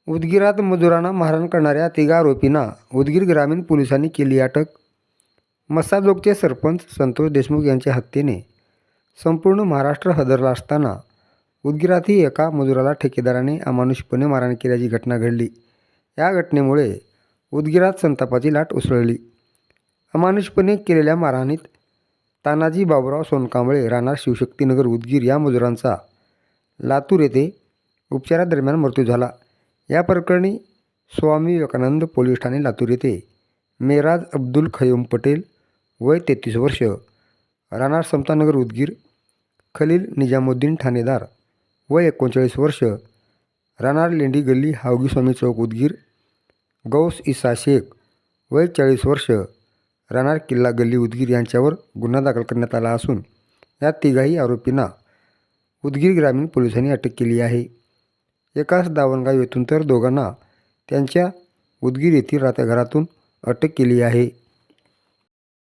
उदगीरात मजुरांना मारहाण करणाऱ्या तिघा आरोपींना उदगीर ग्रामीण पोलिसांनी केली अटक. मस्साजोगचे सरपंच संतोष देशमुख यांच्या हत्येने संपूर्ण महाराष्ट्र हादरला असताना उदगीरातही एका मजुराला ठेकेदाराने अमानुषपणे मारहाण केल्याची घटना घडली. या घटनेमुळे उदगीरात संतापाची लाट उसळली. अमानुषपणे केलेल्या मारहाणीत तानाजी बाबूराव सोनकांबळे राहणार शिवशक्तीनगर उदगीर या मजुरांचा लातूर येथे उपचारादरम्यान मृत्यू झाला. या प्रकरणी स्वामी विवेकानंद पोलीस ठाणे लातूर येथे मेराज अब्दुल खयूम पटेल वय 33 वर्ष राहणार समतानगर उदगीर, खलील निजामुद्दीन ठाणेदार वय 39 वर्ष राहणार लेंडी गल्ली हावगी स्वामी चौक उदगीर, गौस इसा शेख वय 40 वर्ष राहणार किल्ला गल्ली उदगीर यांच्यावर गुन्हा दाखल करण्यात आला असून या तिघाही आरोपींना उदगीर ग्रामीण पोलिसांनी अटक केली आहे. एकास दावणगाव येथून तर दोघांना त्यांच्या उदगीर येथील राहत्या घरातून अटक केली आहे.